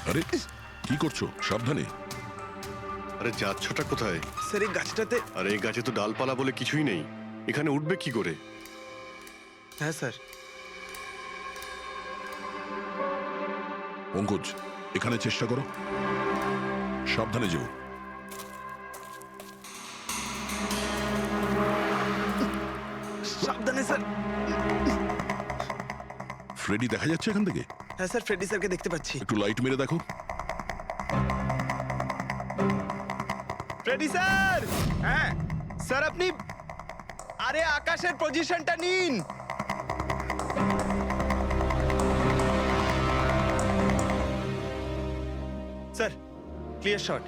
আরে কি করছো? সাবধানে। আরে যাচ্ছটা কোথায়? স্যার এই গাছটাতে। আরে এই গাছে তো ডালপালা বলে কিছুই নেই, এখানে উঠবে কি করে? হ্যাঁ স্যার। পঙ্কজ, এখানে চেষ্টা করো। সাবধানে যেও। সাবধানে স্যার। ফ্রেডি দেখা যাচ্ছে এখান থেকে? হ্যাঁ স্যার, ফ্রেডি স্যারকে দেখতে পাচ্ছি। একটু লাইট মেরে দেখো। Freddie sir! হ্যাঁ স্যার, আপনি আরে আকাশের পজিশনটা নিন। Sir clear shot.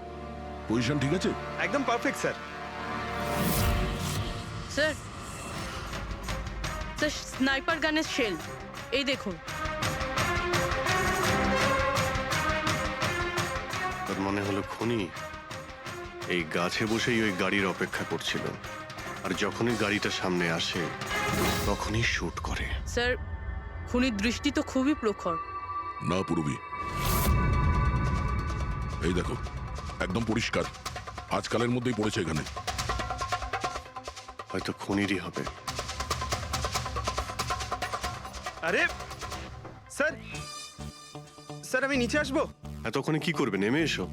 পজিশন ঠিক আছে? একদম perfect sir. Sir sir, sniper গানের শেল এই দেখুন। তার মানে হলো খুনি এই গাছে বসেই ওই গাড়ির অপেক্ষা করছিল, আর যখনই গাড়িটা সামনে আসে তখনই শুট করে। স্যার, খুনির দৃষ্টি তো খুবই প্রখর। না পুরবি, এই দেখো একদম পরিষ্কার, আজকালের মধ্যেই পড়েছে এখানে। হয়তো খুনিরই হবে। আরে স্যার, স্যার আমি নিচে আসবো? এতক্ষণে কি করবে? নেমে এসো।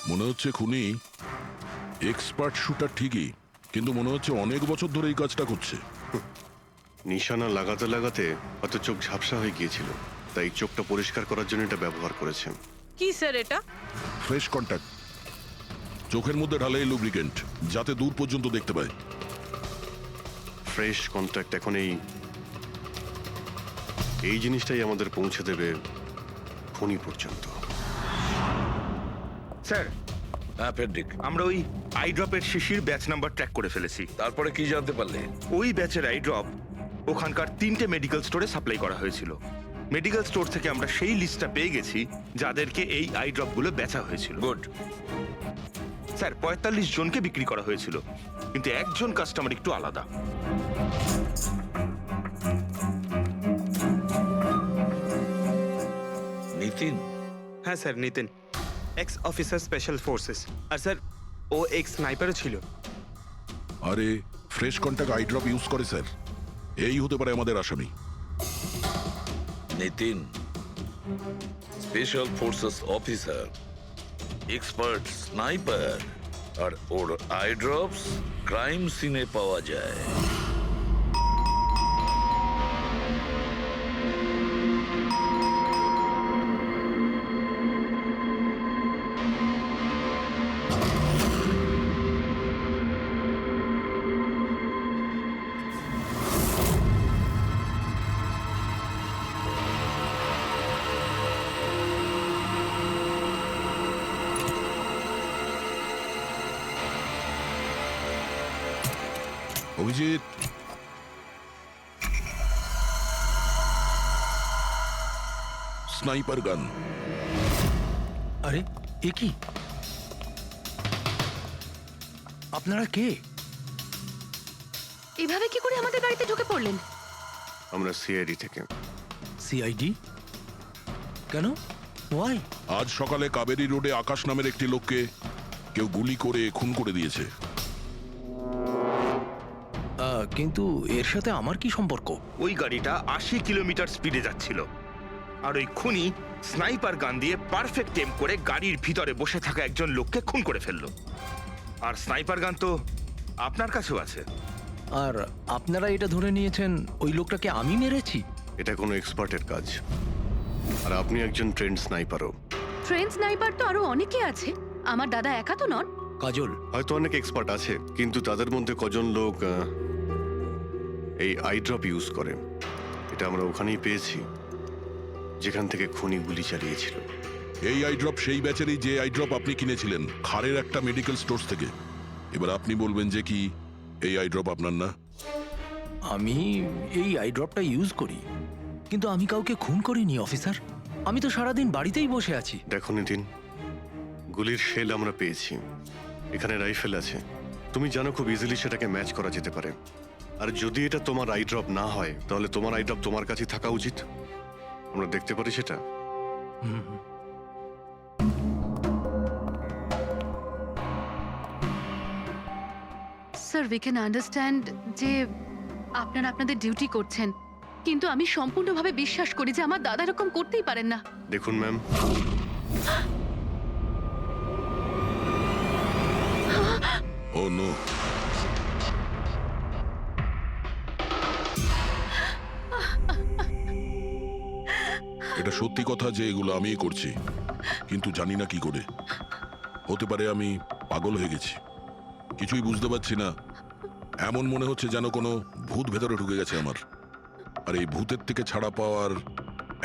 মনে হচ্ছে খুনি এক্সপার্ট শুটার ঠিকই, কিন্তু মনে হচ্ছে অনেক বছর ধরে এই কাজটা করছে। নিশানা লাগাতে লাগাতে হয়তো চোখ ঝাপসা হয়ে গিয়েছিল, তাই চোখটা পরিষ্কার করার জন্য এটা ব্যবহার করেছে। কি স্যার এটা? ফ্রেশ কন্ট্যাক্ট, চোখের মধ্যে ঢালে এই লুব্রিকেন্ট যাতে দূর পর্যন্ত দেখতে পায়। ফ্রেশ কন্ট্যাক্ট এখন এই জিনিসটাই আমাদের পৌঁছে দেবে খুনি পর্যন্ত। স্যার, হ্যাঁ ফেডরিক, আমরা ওই আই ড্রপের শিশির ব্যাচ নাম্বার ট্র্যাক করে ফেলেছি। তারপরে কি জানতে পারলে? ওই ব্যাচের আই ড্রপ ওখানকার 3টে মেডিকেল স্টোরে সাপ্লাই করা হয়েছিল। মেডিকেল স্টোর থেকে আমরা সেই লিস্টটা পেয়ে গেছি যাদেরকে এই আই ড্রপগুলো বেচা হয়েছিল। গুড। স্যার 45 জনকে বিক্রি করা হয়েছিল, কিন্তু একজন কাস্টমার একটু আলাদা। নিতিন? হ্যাঁ sir, Nitin, ex officer special forces. আর স্যার ও এক্স স্নাইপারও ছিল। আরে fresh contact eye drop use করে স্যার, এই হতে পারে আমাদের আসামি। Nitin special forces officer, expert sniper, আর ওর আই ড্রপস ক্রাইম সিনে পাওয়া যায়। অভিজিৎ, স্নাইপার গান। আরে এ কি? আপনারা কে? এভাবে কি করে আমাদের বাড়িতে ঢুকে পড়লেন? আমরা সিআইডি থেকে। সিআইডি? কেন? ওয়াই? আজ সকালে কাবেরী রোডে আকাশ নামের একটি লোককে কেউ গুলি করে খুন করে দিয়েছে। কিন্তু এর সাথে আমার কি সম্পর্ক? ওই গাড়িটা 80 কিলোমিটার স্পিডে যাচ্ছিল, আর ওই খুনি স্নাইপার গান দিয়ে পারফেক্ট এম করে গাড়ির ভিতরে বসে থাকা একজন লোককে খুন করে ফেললো। আর স্নাইপার গান তো আপনার কাছেও আছে। আর আপনারা এটা ধরে নিয়েছেন ওই লোকটাকে আমি মেরেছি? এটা কোনো এক্সপার্টের কাজ, আর আপনি একজন ট্রেন্ড স্নাইপারও। ট্রেন স্নাইপার তো আরো অনেকে আছে, আমার দাদা একা তো নন। কাজল, হয়তো অনেক এক্সপার্ট আছে, কিন্তু তাদের মধ্যে কজন লোক এই আই ড্রপ ইউজ করে এটা আমরা ওখানেই পেয়েছি যেখান থেকে খুনি গুলি চালিয়েছিল। এই আই ড্রপ সেই ব্যাচেরই যে আই ড্রপ আপনি কিনেছিলেন খারের একটা মেডিকেল স্টোর থেকে। এবার আপনি বলবেন যে কি এই আই ড্রপ আপনার না? আমি এই আই ড্রপটা ইউজ করি, কিন্তু আমি কাউকে খুন করিনি অফিসার। আমি তো সারাদিন বাড়িতেই বসে আছি। দেখো নিতিন, গুলির শেল আমরা পেয়েছি, এখানে রাইফেল আছে, তুমি জানো খুব ইজিলি সেটাকে ম্যাচ করা যেতে পারে। আর যদি এটা তোমার আই ড্রপ না হয় তাহলে তোমার আই ড্রপ তোমার কাছে থাকা উচিত। আমরা দেখতে পারি সেটা? হুম। স্যার উই ক্যান আন্ডারস্ট্যান্ড যে আপনারা আপনাদের ডিউটি করছেন, কিন্তু আমি সম্পূর্ণভাবে বিশ্বাস করি যে আমার দাদা এরকম করতেই পারেন না। দেখুন ম্যাম, ও নো, এটা সত্যি কথা যে এগুলো আমিই করছি, কিন্তু জানি না কি করে। হতে পারে আমি পাগল হয়ে গেছি, কিছুই বুঝতে পারছি না। এমন মনে হচ্ছে যেন কোনো ভূত ভেতরে ঢুকে গেছে আমার। আর এই ভূতের থেকে ছাড়া পাওয়ার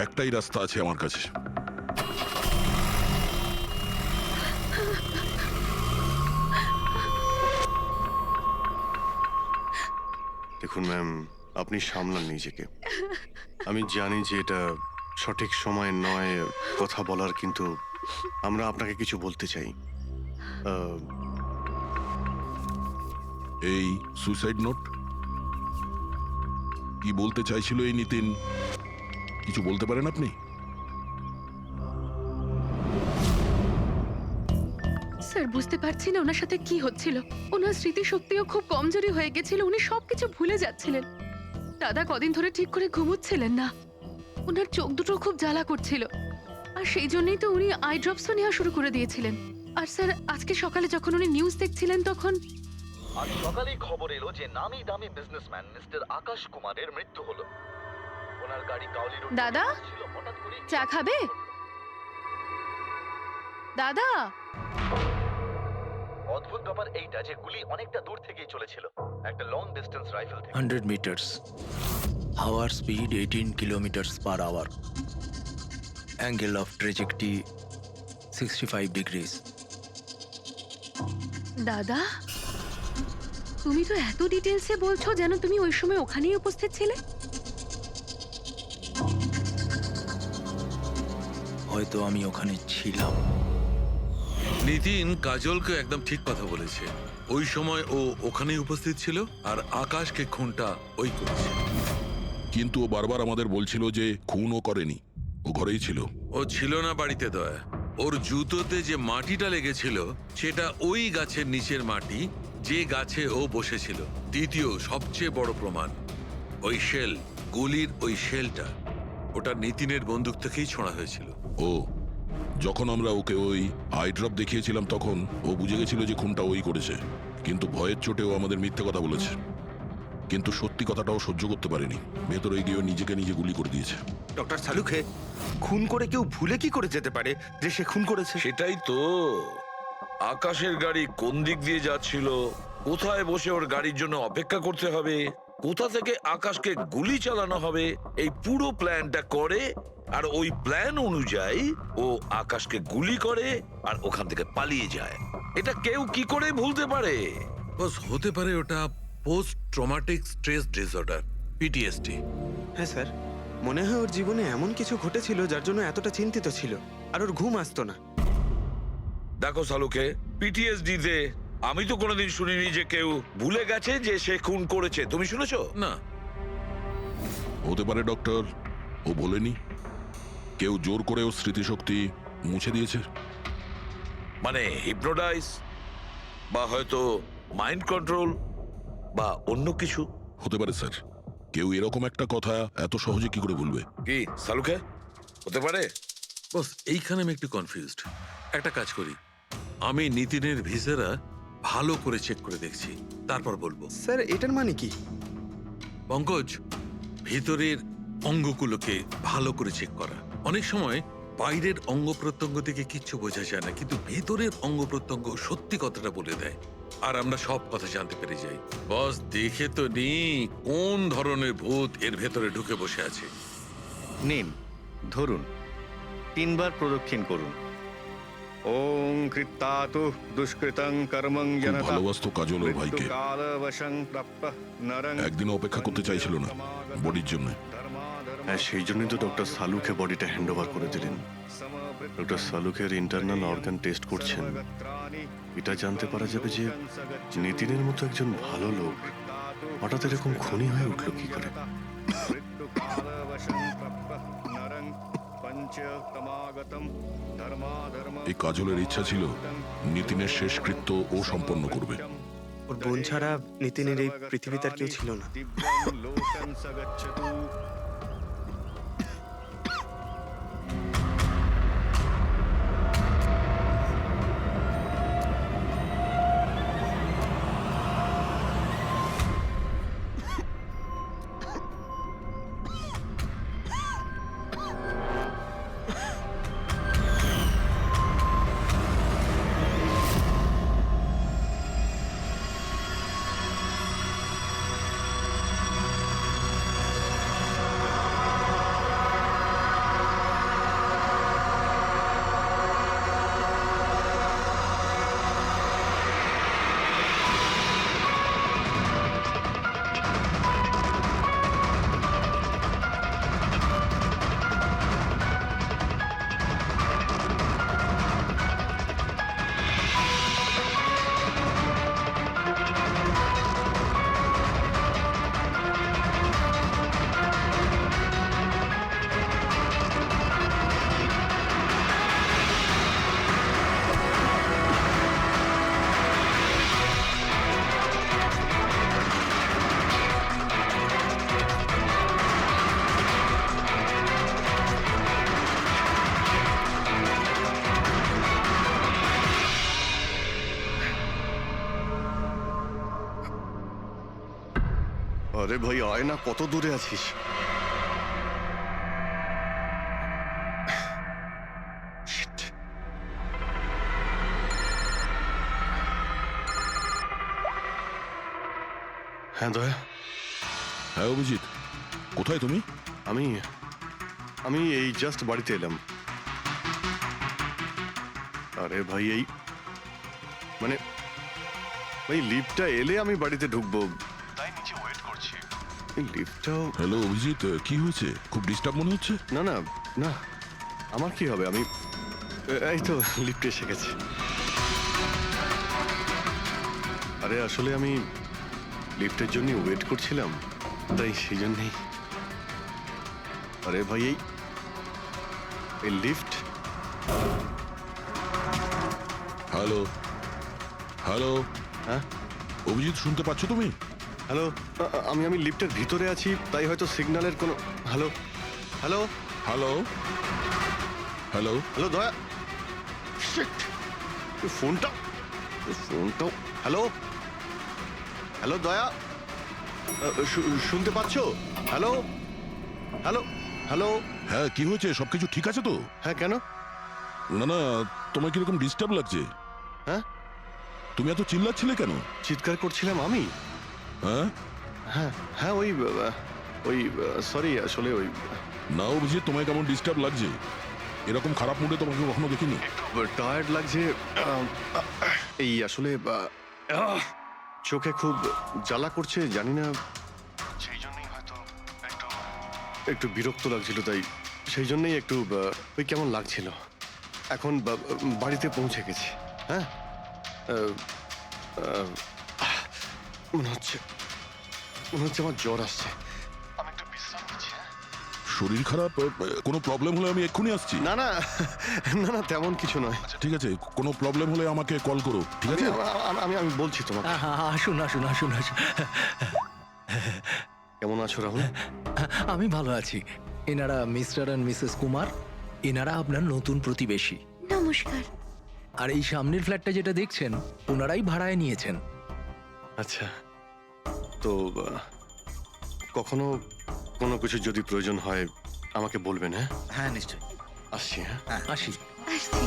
একটাই রাস্তা আছে আমার কাছে। দেখুন ম্যাম, আপনি সামলান নিজেকে। আমি জানি যে এটা সঠিক সময় নয় কথা বলার, কিন্তু আমরা আপনাকে কিছু বলতে চাই। এই সুইসাইড নোট কি বলতে চাইছিল এই নিতিন? কিছু বলতে পারেন আপনি? স্যার বুঝতে পারছি না ওনার সাথে কি হচ্ছিল। ওনার স্মৃতিশক্তিও খুব কমজোরি হয়ে গেছিল, উনি সবকিছু ভুলে যাচ্ছিলেন। দাদা কদিন ধরে ঠিক করে ঘুমোচ্ছিলেন না, ওনার চোখ দুটো খুব জ্বালা করছিল, আর সেই জন্যই তো উনি আই ড্রপসও নেওয়া শুরু করে দিয়েছিলেন। আর স্যার আজকে সকালে যখন উনি নিউজ দেখছিলেন তখন আজ সকালেই খবর এলো যে নামি দামি বিজনেসম্যান মিস্টার আকাশ কুমারের মৃত্যু হলো। ওনার গাড়ি কাউলি রোড দাদা? ছিল, হঠাৎ করে চা খাবে? দাদা, অদ্ভুত ব্যাপার এইটা যে গুলি অনেকটা দূর থেকেই চলেছিল, একটা লং ডিস্টেন্স রাইফেল থেকে। 100 meters. Hour speed 18 kilometers per hour. Angle of trajectory 65 degrees. দাদা তুমি তো এত ডিটেলসে বলছো যেন তুমি ওই সময় ওখানেই উপস্থিত ছিলে। হয়তো আমি ওখানে ছিলাম। নিতিন কাজলকে একদম ঠিক কথা বলেছে। ওই সময় ও ওখানেই উপস্থিত ছিল, আর আকাশকে খুনটা ওই করেছে। কিন্তু ও বারবার আমাদের বলছিল যে খুনও করেনি, ও ঘরেই ছিল। ও ছিল না বাড়িতে দয়া। ওর জুতোতে যে মাটিটা লেগেছিল সেটা ওই গাছের নিচের মাটি যে গাছে ও বসেছিল। দ্বিতীয় সবচেয়ে বড় প্রমাণ, ওই শেল, গুলির ওই শেলটা, ওটা নিতিনের বন্দুক থেকেই ছোঁড়া হয়েছিল। ও যখন আমরা ওকে ওই আই ড্রপ দেখিয়েছিলাম তখন ও বুঝে গেছিল যে খুনটা ওই করেছে, কিন্তু ভয়ের চোটে ও আমাদের মিথ্যে কথা বলেছে। কিন্তু সত্যি কথাটাও সহ্য করতে পারেনি, ভেতরে গিয়ে নিজেকে নিজে গুলি করে দিয়েছে। ডক্টর সালুখে, খুন করে কেউ ভুলে কি করে যেতে পারে যে সে খুন করেছে? সেটাই তো। আকাশের গাড়ি কোন দিক দিয়ে যাচ্ছিল, কোথায় বসে ওর গাড়ির জন্য অপেক্ষা করতে হবে, কোথা থেকে আকাশকে গুলি চালানো হবে, এই পুরো প্ল্যানটা করে, আর ওই প্ল্যান অনুযায়ী ও আকাশকে গুলি করে আর ওখান থেকে পালিয়ে যায়। এটা কেউ কি করে ভুলতে পারে? বস, হতে পারে ওটা post traumatic stress disorder, PTSD. হ্যাঁ স্যার, মনে হয় ওর জীবনে এমন কিছু ঘটেছিল যার জন্য এতটা চিন্তিত ছিল, আর ওর ঘুম আসতো না। দেখো সালুকে, পিটিএসডি তে আমি তো কোনোদিন শুনিনি যে কেউ ভুলে গেছে যে সে খুন করেছে। তুমি শুনেছো? না। হতে পারে ডক্টর, ও বলেনি, কেউ জোর করে ওর স্মৃতিশক্তি মুছে দিয়েছে। মানে হিপনোটাইজ, বা হয়তো মাইন্ড কন্ট্রোল, বা অন্য কিছু। হতে পারে স্যার, কেউ এরকম একটা কথা এত সহজে কি করে ভুলবে? কি সালুকে, হতে পারে? বস, এইখানে আমি একটু কনফিউজড। একটা কাজ করি, আমি নিতিনের ভিসারা ভালো করে চেক করে দেখছি, তারপর বলবো। স্যার এটার মানে কি? পঙ্কজ, ভিতরের অঙ্গগুলোকে ভালো করে চেক করা। অনেক সময় বাইরের অঙ্গ প্রত্যঙ্গ থেকে কিচ্ছু বোঝা যায় না, কিন্তু ভেতরের অঙ্গ প্রত্যঙ্গ সত্যি কথাটা বলে দেয়, আর আমরা সব কথা জানতে পেরে যাই। বস, দেখে তো নি কোন ধরনের ভূত এর ভেতরে ঢুকে বসে আছে। নিন, ধরুন, 3 বার প্রদক্ষিণ করুন। ওং কৃত্তাতু দুষ্কৃতং কর্মং খুব জনতা ভালোবাসতো কাজল ওর ভাইকে। মৃত্যুকালবশং প্রাপ্তঃ নরং একদিনও অপেক্ষা করতে চাইছিল না বডির জন্য। হ্যাঁ, সেই জন্যই তো ডক্টর সালুকে বডিটা হ্যান্ড ওভার করে দিলেন। ডক্টর সালুকের ইন্টারনাল অর্গান টেস্ট করছেন, এটা জানতে পারা যাবে যে নিতিনের মতো একজন ভালো লোক হঠাৎ এরকম খুনি হয়ে উঠলো কি করে। মৃত্যুকালবশং প্রাপ্তঃ নরং এই কাজলের ইচ্ছা ছিল নিতিনের শেষকৃত্য ও সম্পন্ন করবে। ওর বোন ছাড়া নিতিনের এই পৃথিবীতে আর কেউ ছিল না। আরে ভাই আয় না, কত দূরে আছিস? Shit. হ্যাঁ দয়া, হ্যাঁ অভিজিৎ, কোথায় তুমি? আমি আমি এই জাস্ট বাড়িতে এলাম। আরে ভাই এই মানে ভাই লিফটটা এলে আমি বাড়িতে ঢুকবো, তাই নিচে ওয়েট করছি। এই লিফটটাও হ্যালো অভিজিৎ, কি হয়েছে? খুব ডিস্টার্ব মনে হচ্ছে। না না না, আমার কি হবে, আমি এই তো লিফটে এসে গেছি। আরে আসলে আমি লিফটের জন্য ওয়েট করছিলাম, তাই সেই জন্যেই। আরে ভাই এই লিফট। হ্যালো হ্যালো, হ্যাঁ অভিজিৎ শুনতে পাচ্ছ তুমি? হ্যালো, আমি লিফটের ভিতরে আছি, তাই হয়তো সিগন্যালের কোনো। Hello hello hello hello hello দয়া, শিট, ফোনটা ফোনটাও। হ্যালো হ্যালো দয়া, শুনতে পাচ্ছো? Hello hello hello. হ্যাঁ, কি হয়েছে? সবকিছু ঠিক আছে তো? হ্যাঁ কেন? না না, তোমার কিরকম ডিস্টার্ব লাগছে? হ্যাঁ তুমি এত চিল্লাচ্ছিলে কেন? চিৎকার করছিলাম আমি? হ্যাঁ হ্যাঁ হ্যাঁ ওই সরি, আসলে ওই না অভিজিৎ, তোমায় কেমন ডিস্টার্ব লাগছে? এরকম খারাপ মুডে তোমাকে কখনো দেখিনি। টায়ার্ড লাগছে, এই আসলে চোখে খুব জ্বালা করছে, জানি না, সেই জন্যই হয়তো একটু বিরক্ত লাগছিল, তাই সেই জন্যই একটু ওই কেমন লাগছিল। এখন বাড়িতে পৌঁছে গেছি। হ্যাঁ মনে হচ্ছে আমার জ্বর আসছে, আমি একটু বিশ্রাম নিচ্ছি। শরীর খারাপ? কোনো প্রবলেম হলে আমি এক্ষুনি আসছি। না না না না, তেমন কিছু নয়। ঠিক আছে, কোনো প্রবলেম হলে আমাকে কল করো, ঠিক আছে? আমি আমি বলছি তোমাকে। আসুন আসুন আসুন আসুন। কেমন আছো রাহুল? আমি ভালো আছি। এনারা মিস্টার অ্যান্ড মিসেস কুমার, এনারা আপনার নতুন প্রতিবেশী। নমস্কার। আর এই সামনের ফ্ল্যাটটা যেটা দেখছেন, ওনারাই ভাড়ায় নিয়েছেন। আচ্ছা, তো কখনো কোনো কিছু যদি প্রয়োজন হয় আমাকে বলবেন। হ্যাঁ হ্যাঁ নিশ্চয়ই। আসছি। হ্যাঁ আসি। আসছি।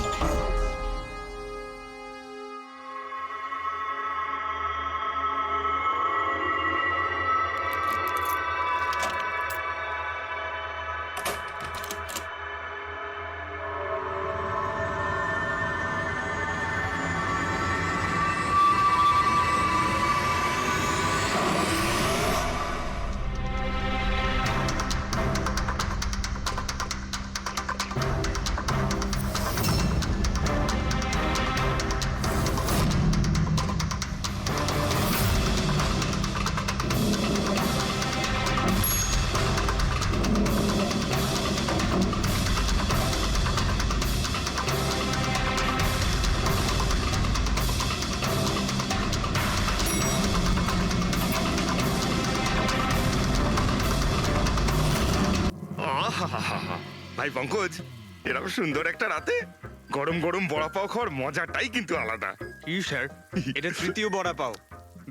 ভাই পঙ্কজ, এরকম সুন্দর একটা রাতে গরম গরম বড়া পাও খাওয়ার মজাটাই কিন্তু আলাদা। কি স্যার, এটা তৃতীয় বড়া পাও।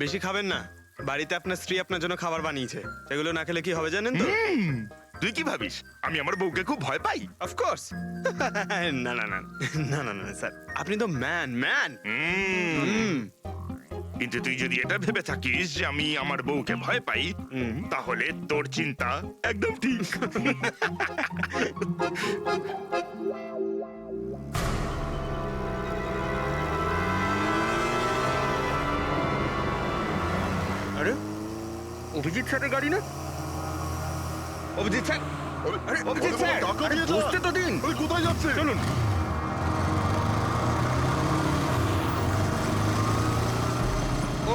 বেশি খাবেন না, বাড়িতে আপনার স্ত্রী আপনার জন্য খাবার বানিয়েছে, সেগুলো না খেলে কি হবে জানেন তো? তুই কি ভাবিস আমি আমার বউকে খুব ভয় পাই? অফকোর্স। না না না না না না স্যার, আপনি তো ম্যান। কিন্তু তুই যদি এটা ভেবে থাকিস যে আমি আমার বউকে ভয় পাই, তাহলে তোর চিন্তা একদম ঠিক। আরে অভিজিৎ স্যারের গাড়ি না? অভিজিৎ স্যার, আরে অভিজিৎ স্যার, আরে বুঝতে তো দিন। কোথায় যাচ্ছে? চলুন।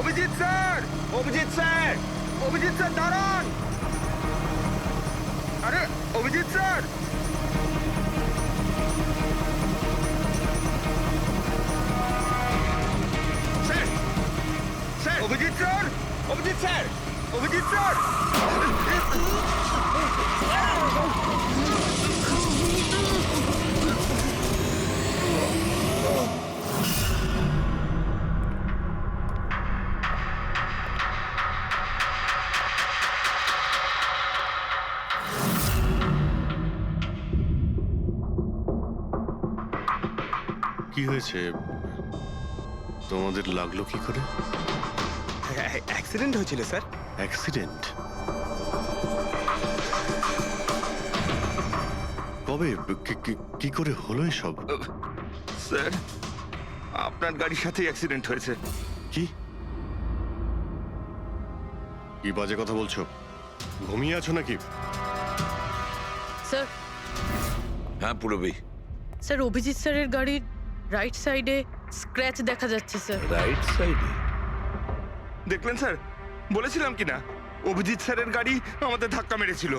Abhijit sir, Abhijit sir, Abhijit sir দাঁড়ান। আরে Abhijit sir, sir, sir, Abhijit sir, Abhijit sir, Abhijit sir. কি হয়েছে? তোমাদের লাগলো কি করে? অ্যাক্সিডেন্ট হয়েছিল স্যার। অ্যাক্সিডেন্ট? কবে? কি করে হলো এসব? স্যার, আপনার গাড়ির সাথে অ্যাক্সিডেন্ট হয়েছে। কি কি বাজে কথা বলছো? ঘুমিয়ে আছো নাকি? স্যার, হ্যাঁ পুরবি, স্যার অভিজিৎ স্যারের গাড়ির রাইট সাইডে স্ক্র্যাচ দেখা যাচ্ছে স্যার। রাইট সাইডে? দেখলেন স্যার, বলেছিলাম কি না অভিজিৎ স্যারের গাড়ি আমাদের ধাক্কা মেরেছিল।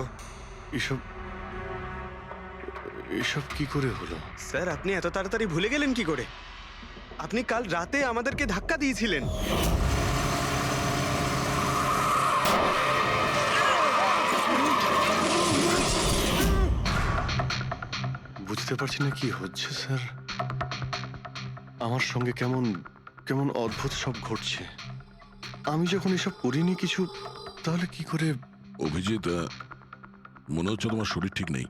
এসব এসব কি করে হলো? স্যার, আপনি এত তাড়াতাড়ি ভুলে গেলেন কি করে? আপনি কাল রাতে আমাদেরকে ধাক্কা দিয়েছিলেন। বুঝতে পারছি না কি হচ্ছে স্যার। আমার সঙ্গে কেমন কেমন অদ্ভুত সব ঘটছে। আমি যখন এসব করিনি কিছু, তাহলে কি করে? অভিজিৎ, মনে হচ্ছে তোমার শরীর ঠিক নেই।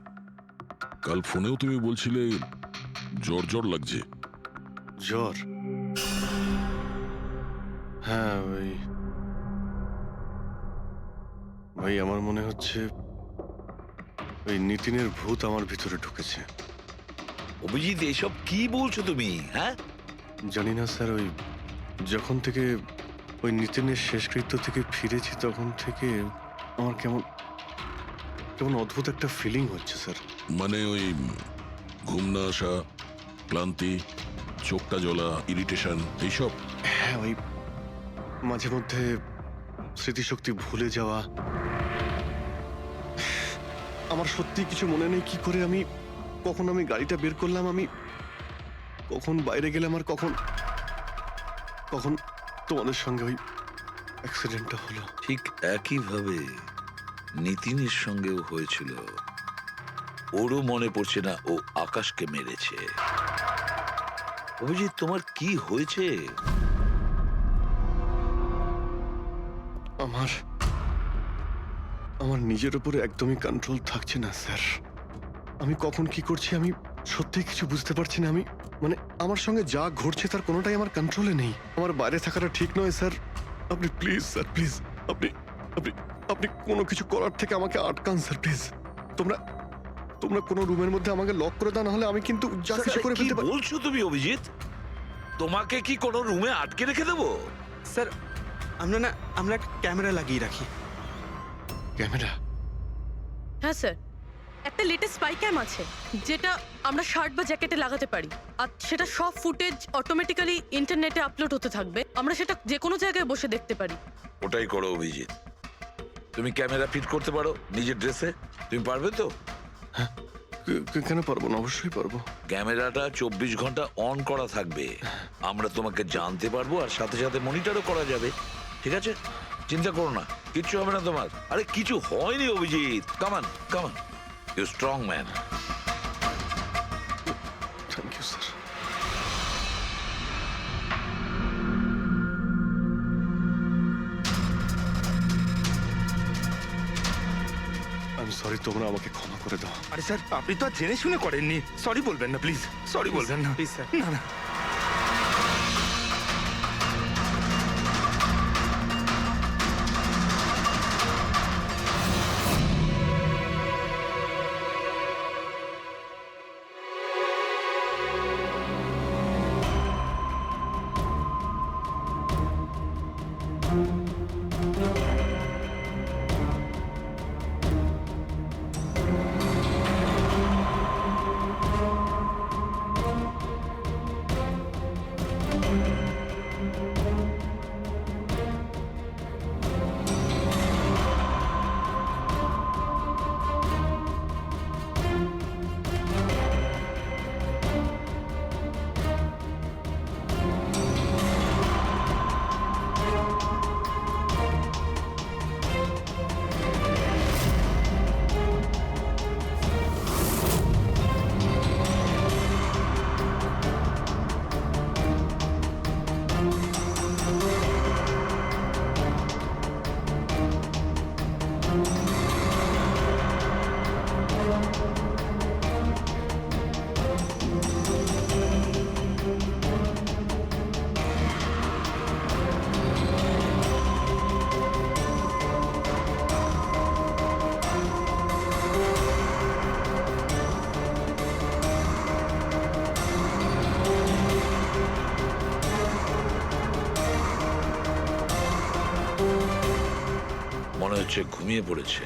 কাল ফোনেও তুমি বলছিলে জ্বর জ্বর লাগছে। জ্বর? হ্যাঁ ভাই আমার মনে হচ্ছে ওই নিতিনের ভূত আমার ভিতরে ঢুকেছে। অভিজিৎ, এসব কি বলছো তুমি? হ্যাঁ, জানি না স্যার, ওই যখন থেকে ওই নিতিনের শেষকৃত্য থেকে ফিরেছি তখন থেকে আমার কেমন কেমন অদ্ভুত একটা ফিলিং হচ্ছে স্যার। মানে ওই ঘুম না আসা, ক্লান্তি, চোখটা জ্বলা, ইরিটেশন, এইসব? হ্যাঁ, ওই মাঝে মধ্যে স্মৃতিশক্তি ভুলে যাওয়া। আমার সত্যি কিছু মনে নেই কি করে আমি কখন আমি গাড়িটা বের করলাম, আমি কখন বাইরে গেলাম, আর কখন কখন তোমাদের সঙ্গে ওই অ্যাক্সিডেন্টটা হলো। ঠিক একইভাবে নিতিনের সঙ্গেও হয়েছিল। ওরও মনে পড়ছে না ও আকাশকে মেরেছে। অভিজিৎ, তোমার কি হয়েছে? আমার আমার নিজের উপরে একদমই কন্ট্রোল থাকছে না স্যার। আমি কখন কি করছি আমি সত্যি কিছু বুঝতে পারছি না। আমি মানে আমার সঙ্গে যা ঘটছে তার কোনোটাই আমার কন্ট্রোলে নেই। আমার বাইরে থাকাটা ঠিক নয় স্যার। আপনি প্লিজ স্যার, প্লিজ আপনি আপনি আপনি কোনো কিছু করার থেকে আমাকে আটকান স্যার, প্লিজ। তোমরা তোমরা কোনো রুমের মধ্যে আমাকে লক করে দাও, না হলে আমি কিন্তু যা কিছু করে কি ফেলতে পারি। বলছো তুমি অভিজিৎ? তোমাকে কি কোনো রুমে আটকে রেখে দেবো? স্যার, আমরা একটা ক্যামেরা লাগিয়ে রাখি। ক্যামেরা? হ্যাঁ স্যার, একটা লেটেস্ট স্পাই ক্যাম আছে যেটা আমরা শার্ট বা জ্যাকেটে লাগাতে পারি, আর সেটা সব ফুটেজ অটোমেটিক্যালি ইন্টারনেটে আপলোড হতে থাকবে। আমরা সেটা যে কোনো জায়গায় বসে দেখতে পারি। ওটাই করো অভিজিৎ। তুমি ক্যামেরা ফিট করতে পারো নিজের ড্রেসে? তুমি পারবে তো? কেন পারবো না? অবশ্যই পারবো। ক্যামেরাটা 24 ঘন্টা অন করা থাকবে। আমরা তোমাকে জানতে পারবো, আর সাথে সাথে মনিটরও করা যাবে। ঠিক আছে, চিন্তা করো না, কিচ্ছু হবে না তোমার। আরে কিছু হয়নি Abhijit, come on come on. You strong man. Thank you sir. আমি সরি, তোমরা আমাকে ক্ষমা করে দাও। আরে স্যার, আপনি তো আর জেনে শুনে করেননি। সরি বলবেন না প্লিজ, সরি বলবেন না প্লিজ স্যার। না না, মনে হচ্ছে ঘুমিয়ে পড়েছে।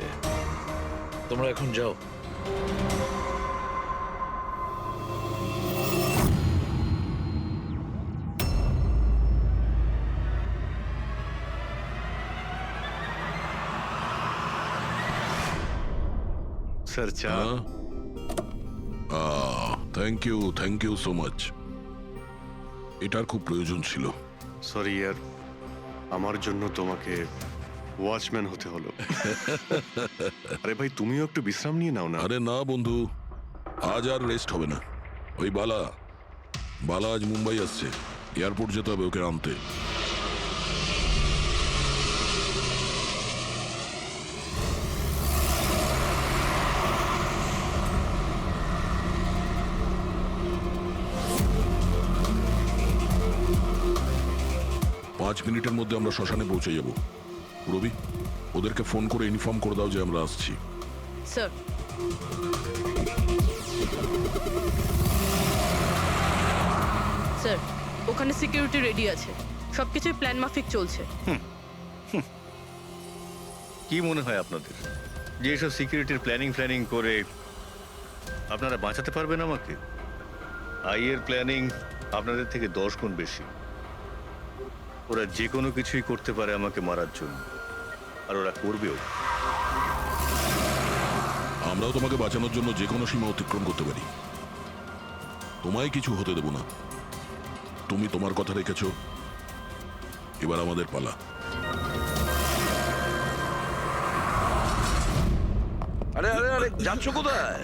তোমরা এখন যাও। স্যার চা। Thank you so much. এটার খুব প্রয়োজন ছিল। সরি ইয়ার, আমার জন্য তোমাকে ওয়াচম্যান হতে হলো। আরে ভাই, তুমিও একটু বিশ্রাম নিয়ে নাও না। আরে না বন্ধু, আজ আর রেস্ট হবে না। ওই বালা আজ মুম্বাই আসছে, এয়ারপোর্ট যেতে হবে ওকে আনতে। পাঁচ মিনিটের মধ্যে আমরা শ্মশানে পৌঁছে যাব। রবি, ওদেরকে ফোন করে ইনফর্ম করে দাও যে আমরা আসছি। স্যার, স্যার ওখানে সিকিউরিটি রেডি আছে, সবকিছুই প্ল্যান মাফিক চলছে। কি মনে হয় আপনাদের যে এসব সিকিউরিটির প্ল্যানিং করে আপনারা বাঁচাতে পারবেন আমাকে? আইয়ের প্ল্যানিং আপনাদের থেকে 10 গুণ বেশি। ওরা যে কোনো কিছুই করতে পারে আমাকে মারার জন্য, আর ওরা করবেও। আমরাও তোমাকে বাঁচানোর জন্য যে কোনো সীমা অতিক্রম করতে পারি। তোমায় কিছু হতে দেব না। তুমি তোমার কথা রেখেছো, এবার আমাদের পালা। আরে আরে আরে, যাচ্ছ কোথায়?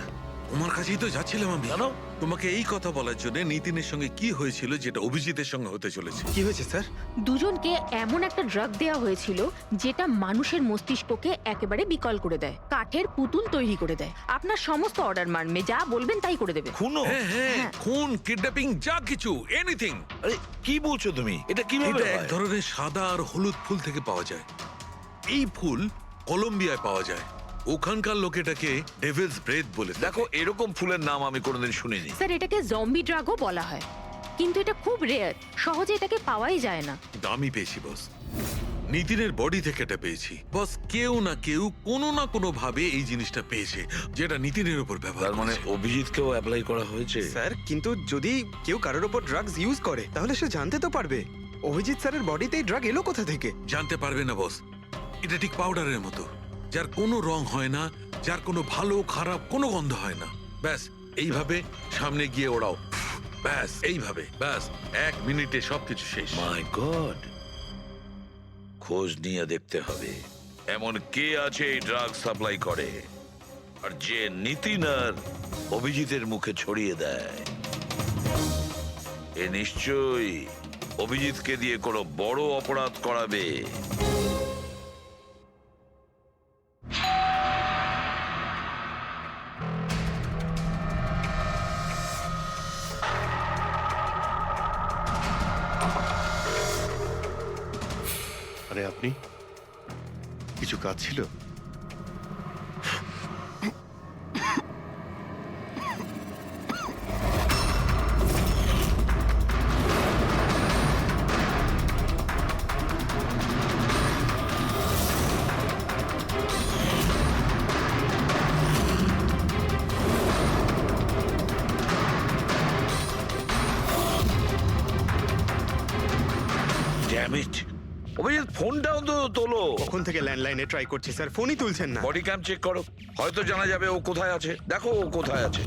তোমার কাছেই তো যাচ্ছিলাম আমি। জানো তোমাকে এই কথা বলার জন্য নিতিনের সঙ্গে কি হয়েছিল যেটা অভিজিতের সঙ্গে হতে চলেছে। কি হয়েছে স্যার? দুজনকে এমন একটা ড্রাগ দেওয়া হয়েছিল যেটা মানুষের মস্তিষ্ককে একেবারে বিকল করে দেয়, কাঠের পুতুল তৈরি করে দেয়। আপনার সমস্ত অর্ডার মানবে, যা বলবেন তাই করে দেবে। খুনো? হ্যাঁ হ্যাঁ, খুন, কিডন্যাপিং, যা কিছু, এনিথিং। আরে কি বলছো তুমি? এটা কিভাবে এটা এক হয়? ধরনের সাদা আর হলুদ ফুল থেকে পাওয়া যায়। এই ফুল কলম্বিয়ায় পাওয়া যায়। ওখানকার লোক এটাকে ডেভিলস ব্রেথ বলে থাকে। দেখো, এরকম ফুলের নাম আমি কোনোদিন শুনিনি। স্যার, এটাকে জম্বি ড্রাগও বলা হয়, কিন্তু এটা খুব রেয়ার, সহজে এটাকে পাওয়াই যায় না। দামি পেয়েছি বস, নিতিনের বডি থেকে এটা পেয়েছি বস। কেউ না কেউ কোনো না কোনো ভাবে এই জিনিসটা পেয়েছে যেটা নিতিনের উপর ব্যবহার তার মানে করেছে। অভিজিৎকেও অ্যাপ্লাই করা হয়েছে। স্যার, কিন্তু যদি কেউ কারোর ওপর ড্রাগস ইউজ করে তাহলে সে জানতে তো পারবে অভিজিৎ স্যারের বডিতে এই ড্রাগ এলো কোথা থেকে। জানতে পারবে না বস, এটা ঠিক পাউডারের মতো, যার কোনো রং হয় না, যার কোনো ভালো খারাপ কোনো গন্ধ হয় না। ব্যাস এইভাবে সামনে গিয়ে ওড়াও, ব্যাস এইভাবে, ব্যাস 1 মিনিটে সবকিছু শেষ। মাই গড, খোঁজ নিয়ে দেখতে হবে এমন কে আছে এই ড্রাগ সাপ্লাই করে। আর যে নিতিন আর অভিজিতের মুখে ছড়িয়ে দেয়, এ নিশ্চয়ই অভিজিৎকে দিয়ে কোনো বড় অপরাধ করাবে। আরে আপনি কিছু কাজ ছিল? Damn it! অভিজিৎ ফোনটাও তো তোলো। কখন থেকে ল্যান্ডলাইনে ট্রাই করছি স্যার, ফোনই তুলছেন না। বডি ক্যাম চেক করো, হয়তো জানা যাবে ও কোথায় আছে। দেখো ও কোথায় আছে।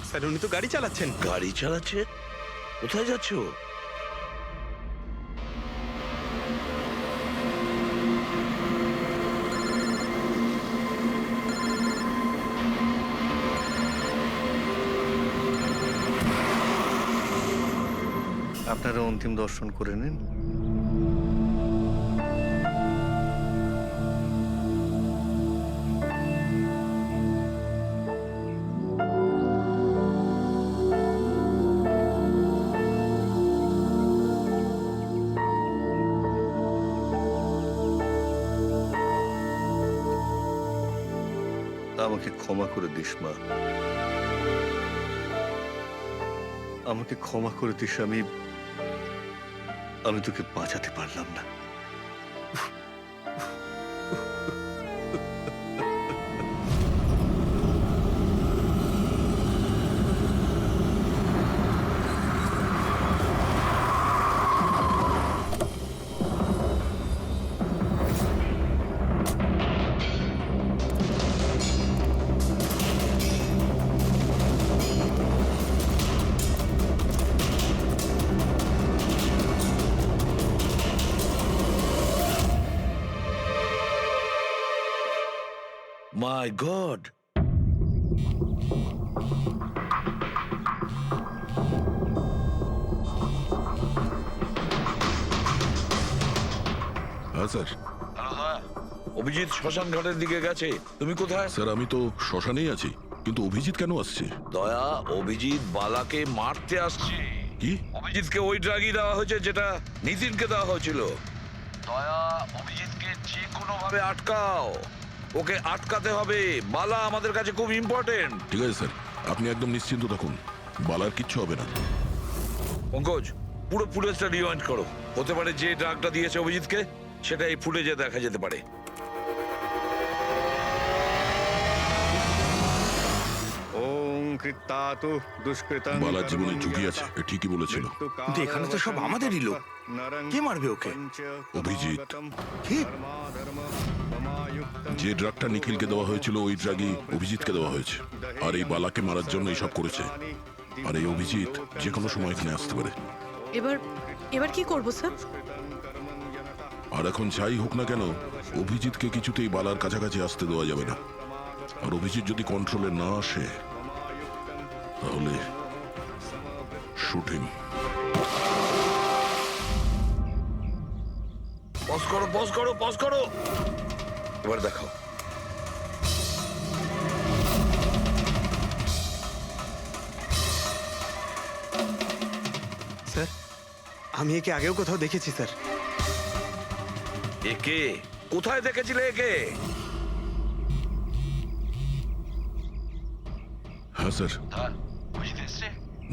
স্যার উনি তো গাড়ি চালাচ্ছেন। গাড়ি চালাচ্ছে? কোথায় যাচ্ছ? আপনারা অন্তিম দর্শন করে নিন। আমাকে ক্ষমা করে দিস মা, আমাকে ক্ষমা করে দিস। আমি তোকে বাঁচাতে পারলাম না। মাই গড! হ্যাঁ স্যার। অভিজিৎ শ্মশান ঘাটের দিকে গেছে। তুমি কোথায়? স্যার আমি তো শ্মশানেই আছি, কিন্তু অভিজিৎ কেন আসছে? দয়া, অভিজিৎ বালাকে মারতে আসছে। কি? অভিজিৎকে ওই ড্রাগই দেওয়া হয়েছে যেটা নিতিনকে দেওয়া হয়েছিল। দয়া, অভিজিৎকে যে কোনো ভাবে আটকাও। ওকে আটকাতে হবে। বালা আমাদের কাছে খুব ইম্পর্টেন্ট। ঠিক আছে স্যার, আপনি একদম নিশ্চিন্ত থাকুন, বালার কিচ্ছু হবে না। পঙ্কজ, পুরো ফুটেজটা রিওয়াইন্ড করো। হতে পারে যে ড্রাগটা দিয়েছে অভিজিৎকে সেটা এই ফুটেজে দেখা যেতে পারে। ওম কৃত্তাতু দুষ্কৃতং। বালার জীবনে ঝুঁকি আছে, এ ঠিকই বলেছিল। কিন্তু এখানে তো সব আমাদেরই লোক। কে মারবে ওকে? অভিজিৎ। কি? যে ড্রাগটা নিখিলকে দেওয়া হয়েছিল ওই ড্রাগই অভিজিৎকে দেওয়া হয়েছে, আর এই বালাকে মারার জন্য এইসব করেছে। আর এই অভিজিৎ যে কোনো সময় এখানে আসতে পারে। এবার কি করব স্যার? আর এখন যাই হোক না কেন, অভিজিৎকে কিছুতেই বালার কাছাকাছি আসতে দেওয়া যাবে না। আর অভিজিৎ যদি কন্ট্রোলে না আসে তাহলে শুটিং। পজ করো, পজ করো, পজ করো। এবার দেখো। স্যার আমি একে আগেও কোথাও দেখেছি স্যার। একে কোথায় দেখেছিলে একে? হ্যাঁ স্যার।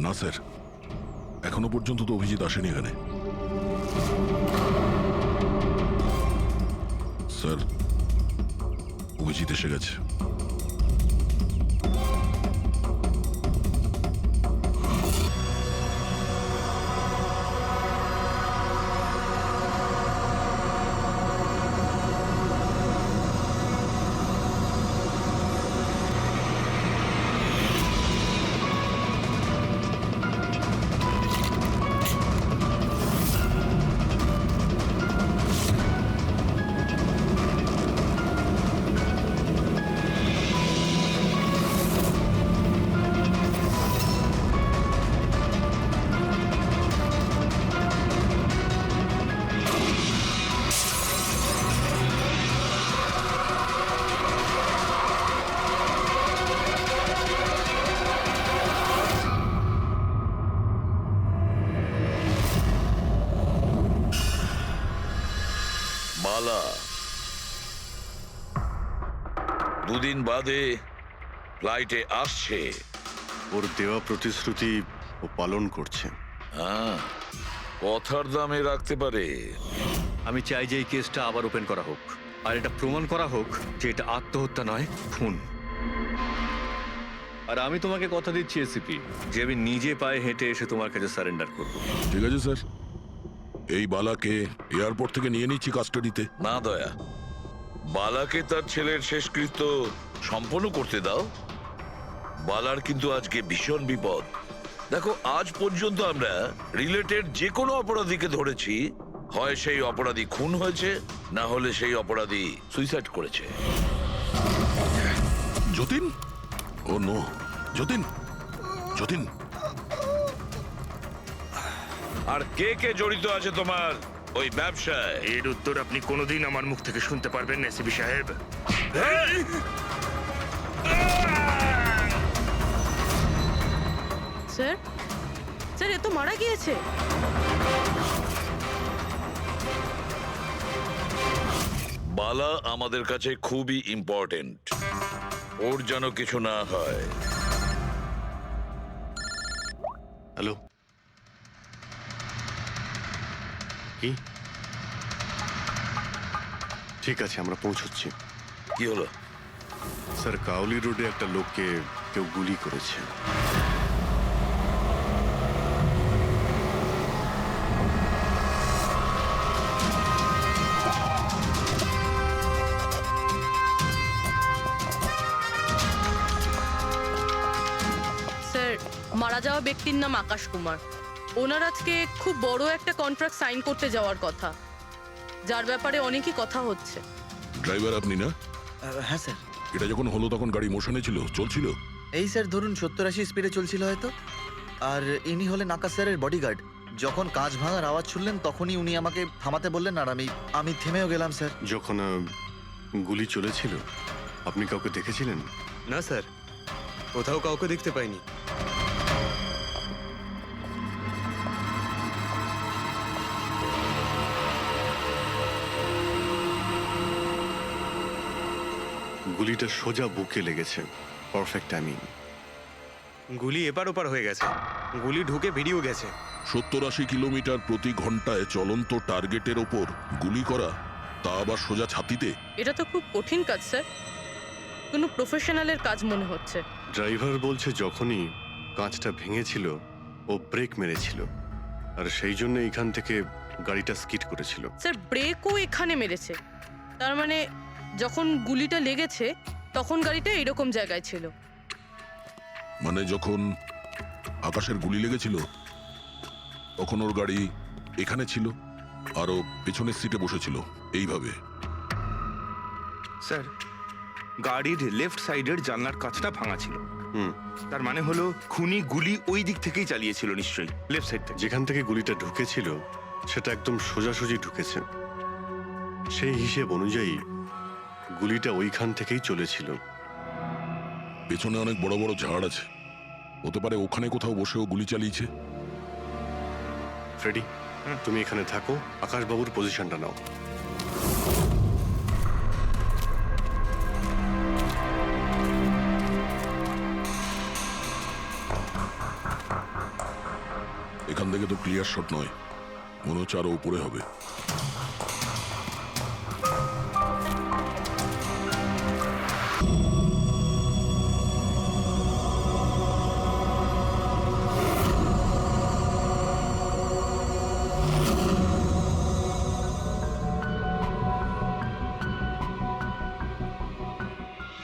না স্যার, এখনো পর্যন্ত তো অভিজিৎ আসেনি এখানে। স্যার, অভিজিৎ এসে গেছে। দিন বাদে ফ্লাইটে আসছে। ওর দেওয়া প্রতিশ্রুতি ও পালন করছে। হ্যাঁ, কথার দামে রাখতে পারে। আমি চাই যে এই কেসটা আবার ওপেন করা হোক, আর এটা প্রমাণ করা হোক যে এটা আত্মহত্যা নয়, খুন। আর আমি তোমাকে কথা দিচ্ছি এসিপি, যে আমি নিজে পায়ে হেঁটে এসে তোমার কাছে সারেন্ডার করব। ঠিক আছে স্যার, এই বালাকে এয়ারপোর্ট থেকে নিয়ে নিচ্ছি কাস্টাডিতে। না দয়া, বালাকে তার ছেলের শেষকৃত্য সম্পন্ন করতে দাও। বালার কিন্তু আজকে ভীষণ বিপদ। দেখো, আজ পর্যন্ত আমরা রিলেটেড যে কোনো অপরাধীকে ধরেছি, হয় সেই অপরাধী খুন হয়েছে, না হলে সেই অপরাধী সুইসাইড করেছে। যতীন, ও নো, যতীন, যতীন। আর কে কে জড়িত আছে তোমার ওই ব্যবসায়? এর উত্তর আপনি কোনোদিন আমার মুখ থেকে শুনতে পারবেন না এসিপি সাহেব। স্যার, স্যার, এ তো মারা গিয়েছে। বালা আমাদের কাছে খুবই ইম্পর্টেন্ট, ওর যেন কিছু না হয়। হ্যালো, কি? ঠিক আছে, আমরা পৌঁছচ্ছি। কি হলো? স্যার, কাউলি রোডে একটা লোককে কেউ গুলি করেছে। স্যার, মারা যাওয়া ব্যক্তির নাম আকাশ কুমার। ওনার আজকে খুব বড় একটা কন্ট্রাক্ট সাইন করতে যাওয়ার কথা, যার ব্যাপারে অনেকই কথা হচ্ছে। ড্রাইভার আপনি না? হ্যাঁ স্যার। এটা যখন হলো তখন গাড়ি মোশনে ছিল, চলছিল? এই স্যার ধরুন 70-80 স্পিডে চলছিল হয়তো। আর ইনি হলেন আকাশ স্যারের বডিগার্ড। যখন কাঁচ ভাঙার আওয়াজ শুনলেন তখনই উনি আমাকে থামাতে বললেন, আর আমি থেমেও গেলাম স্যার। যখন গুলি চলেছিল আপনি কাউকে দেখেছিলেন? না স্যার, কোথাও কাউকে দেখতে পাইনি। গুলিটা সোজা বুকে লেগেছে, পারফেক্ট টাইমিং। গুলি এপার ওপার হয়ে গেছে, গুলি ঢুকে বেরিয়েও গেছে। 70-80 কিলোমিটার প্রতি ঘন্টায় চলন্ত টার্গেটের ওপর গুলি করা, তা আবার সোজা ছাতিতে। এটা তো খুব কঠিন কাজ স্যার, কোনো প্রফেশনালের কাজ মনে হচ্ছে। ড্রাইভার বলছে যখনই কাঁচটা ভেঙেছিল ও ব্রেক মেরেছিল, আর সেই জন্য এখান থেকে গাড়িটা স্কিড করেছিল। স্যার, ব্রেকও এখানে মেরেছে, তার মানে যখন গুলিটা লেগেছে তখন গাড়িটা এরকম জায়গায় ছিল। মানে যখন আকাশের গুলি লেগেছিল তখন ওর গাড়ি এখানে ছিল, আর ও পেছনের সিটে বসেছিল এইভাবে। স্যার, গাড়ির লেফট সাইডের জানলার কাঁচটা ভাঙা ছিল। তার মানে হলো খুনি গুলি ওই দিক থেকেই চালিয়েছিল, নিশ্চয়ই লেফট সাইড থেকে। যেখান থেকে গুলিটা ঢুকেছিল সেটা একদম সোজাসুজি ঢুকেছে। সেই হিসেব অনুযায়ী গুলিটা ওইখান থেকেই চলেছিল। পেছনে অনেক বড় বড় ঝাড় আছে, হতে পারে ওখানে কোথাও বসেও গুলি চালিয়েছে। ফ্রেডি, তুমি এখানে থাকো, আকাশবাবুর পজিশনটা নাও। এখান থেকে তো ক্লিয়ার শট নয়, মনে হচ্ছে আরো উপরে হবে।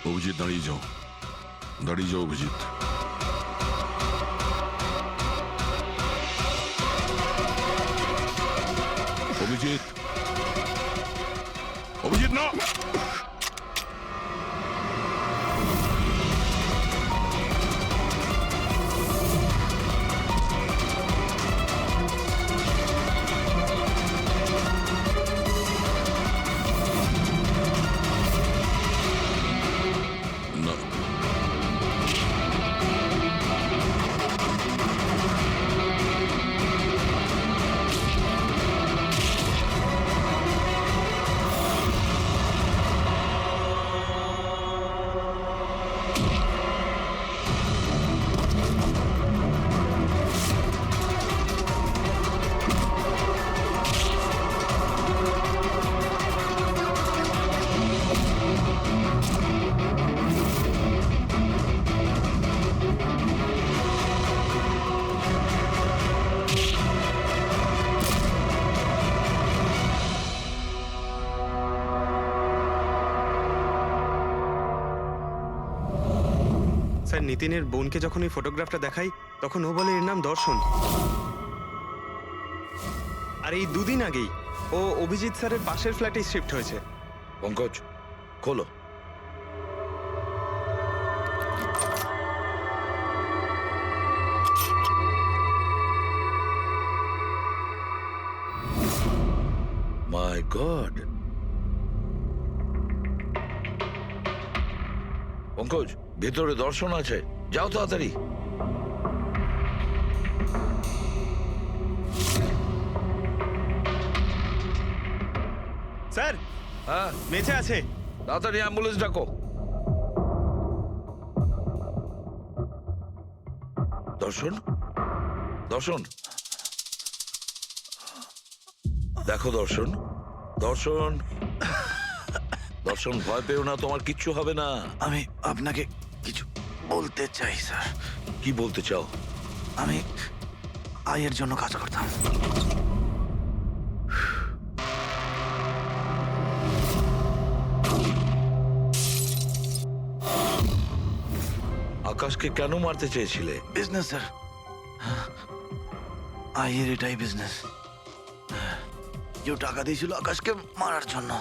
অভিজিৎ, দাঁড়িয়ে যাও, দাঁড়িয়ে যাও অভিজিৎ। অভিজিৎ, অভিজিৎ না! না, স্যার নিতিনের বোনকে যখন এই ফটোগ্রাফটা দেখাই তখন ও বলে এর নাম দর্শন। আর এই দুদিন আগেই ও অভিজিৎ স্যারের পাশের ফ্ল্যাটে শিফট হয়েছে। পঙ্কজ খোলো। মাই গড, পঙ্কজ ভেতরে দর্শন আছে, যাও তাড়াতাড়ি। স্যার হ্যাঁ বেঁচে আছে। তাড়াতাড়ি অ্যাম্বুলেন্স ডাকো। দর্শন, দর্শন, দেখো দর্শন, দর্শন, দর্শন ভয় পেও না, তোমার কিচ্ছু হবে না। আমি আপনাকে কিছু বলতে চাই স্যার। কি বলতে চাও? আমি আয়ের জন্য কাজ করতাম। আকাশকে কেন মারতে চেয়েছিলে? বিজনেস স্যার, আয়ের এটাই বিজনেস। কেউ টাকা দিয়েছিল আকাশকে মারার জন্য।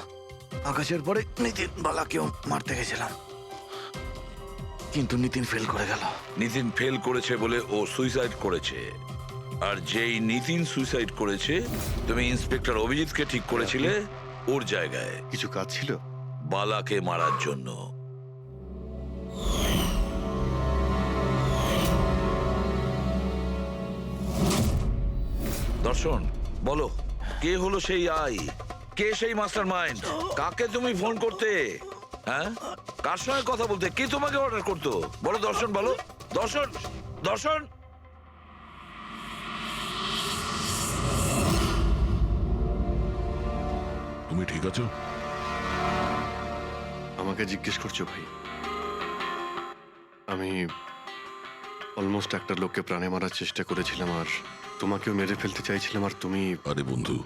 আকাশের পরে নিতিন বালাকেও মারতে গেছিলাম, কিন্তু নিতিন ফেল করে গেল। নিতিন ফেল করেছে বলে ও সুইসাইড করেছে, আর যেই নিতিন সুইসাইড করেছে তুমি ইন্সপেক্টর অভিজিৎকে ঠিক করেছিলে ওর জায়গায়। কিছু কাজ ছিল? বালাকে মারার জন্য। দর্শন বলো, কে হলো সেই আই? কে সেই মাস্টার মাইন্ড? কাকে তুমি ফোন করতে? হ্যাঁ, কার সঙ্গে কথা বলতে? কে তোমাকে অর্ডার করতো? বলো দর্শন, বলো দর্শন, দর্শন। তুমি ঠিক আছো? আমাকে জিজ্ঞেস করছো ভাই? আমি অলমোস্ট একটা লোককে প্রাণে মারার চেষ্টা করেছিলাম, আর তোমাকেও মেরে ফেলতে চাইছিলাম, আর তুমি... আরে বন্ধু,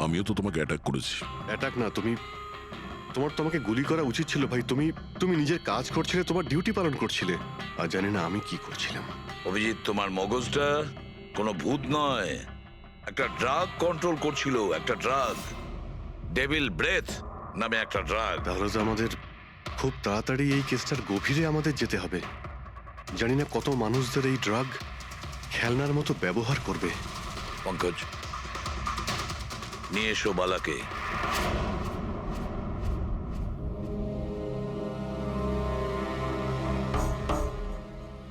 আমিও তো তোমাকে অ্যাটাক করেছি। অ্যাটাক না, তোমাকে গুলি করা উচিত ছিল ভাই। তুমি নিজের কাজ করছিলে, তোমার ডিউটি পালন করছিলে, আর জানি না আমি কি করছিলাম। অভিজিৎ, তোমার মগজটা কোনো ভূত নয়, একটা ড্রাগ কন্ট্রোল করছিল। একটা ড্রাগ, ডেভিল ব্রেথ নামে একটা ড্রাগ। তাহলে তো আমাদের খুব তাড়াতাড়ি এই কেসটার গভীরে আমাদের যেতে হবে। জানি না কত মানুষদের এই ড্রাগ খেলনার মতো ব্যবহার করবে। পঙ্কজ, নিয়ে এসো বালাকে।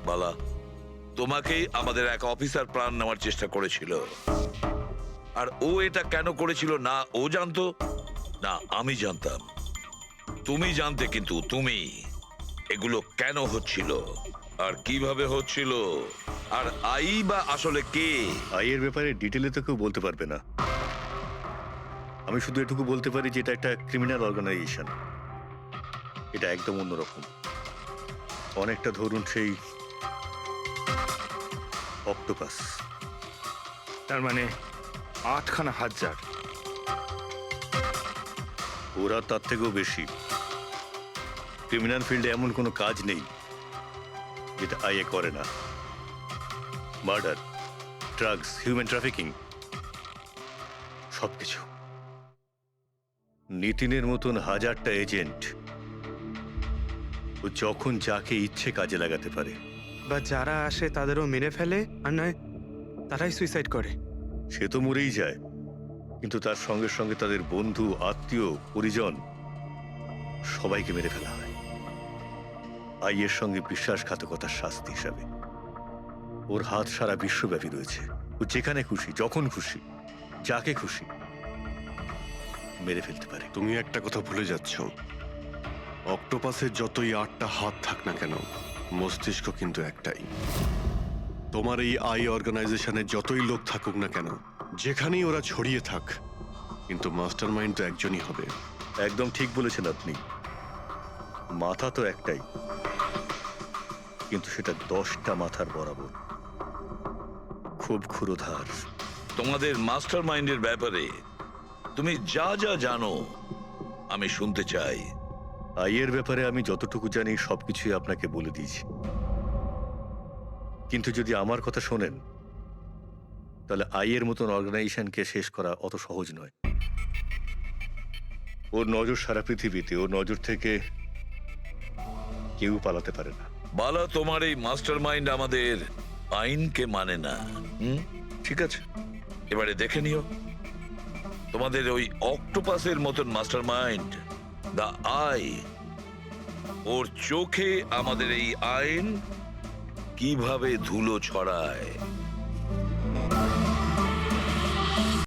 বালা, তোমাকেই আমাদের এক অফিসার প্রাণ নেওয়ার চেষ্টা করেছিল, আর ও এটা কেন করেছিল না ও জানতো না আমি জানতাম। তুমি জানতে, কিন্তু তুমি এগুলো কেন হচ্ছিল আর কিভাবে হচ্ছিল, আর আই বা আসলে কে? আইয়ের ব্যাপারে ডিটেলে তো কেউ বলতে পারবে না। আমি শুধু এটুকু বলতে পারি যে এটা একটা ক্রিমিনাল অর্গানাইজেশন। এটা একদম অন্যরকম, অনেকটা ধরুন সেই অক্টোপাস। তার মানে 8খানা হাজার। ওরা তার থেকেও বেশি। ক্রিমিনাল ফিল্ডে এমন কোনো কাজ নেই যেটা আইএ করে না। মার্ডার, ড্রাগস, হিউম্যান ট্রাফিকিং, সবকিছু। নিতিনের মতন হাজারটা এজেন্ট, ও যখন যাকে ইচ্ছে কাজে লাগাতে পারে। বা যারা আসে তাদেরও মেরে ফেলে, আর নয় তারাই সুইসাইড করে। সে তো মরেই যায়, কিন্তু তার সঙ্গে সঙ্গে তাদের বন্ধু, আত্মীয়, পরিজন সবাইকে মেরে ফেলা হয় আইয়ের সঙ্গে বিশ্বাসঘাতকতার শাস্তি হিসাবে। ওর হাত সারা বিশ্বব্যাপী রয়েছে। ও যেখানে খুশি, যখন খুশি, যাকে খুশি মেরে ফেলতে পারে। তুমি একটা কথা ভুলে যাচ্ছ, অক্টোপাসের যতই 8টা হাত থাক না কেন, মস্তিষ্ক কিন্তু একটাই। তোমার এই আই অর্গানাইজেশনে যতই লোক থাকুক না কেন, যেখানেই ওরা ছড়িয়ে থাক, কিন্তু মাস্টার মাইন্ড তো একজনই হবে। একদম ঠিক বলেছেন আপনি। মাথা তো একটাই, কিন্তু সেটা 10টা মাথার বরাবর, খুব ক্ষুরোধার। তোমাদের মাস্টার মাইন্ডের ব্যাপারে তুমি যা যা জানো আমি শুনতে চাই। আইয়ের ব্যাপারে আমি যতটুকু জানি সবকিছুই আপনাকে বলে দিয়েছি, কিন্তু যদি আমার কথা শোনেন তাহলে আইয়ের মতন অর্গানাইজেশনকে শেষ করা অত সহজ নয়। ওর নজর সারা পৃথিবীতে, ওর নজর থেকে কেউ পালাতে পারে না। বালা, তোমার এই মাস্টার মাইন্ড আমাদের আইনকে মানে না। ঠিক আছে, এবারে দেখে নিও তোমাদের ওই অক্টোপাসের মতন মাস্টার মাইন্ড দা আই, ওর চোখে আমাদের এই আইন কিভাবে ধুলো ছড়ায়।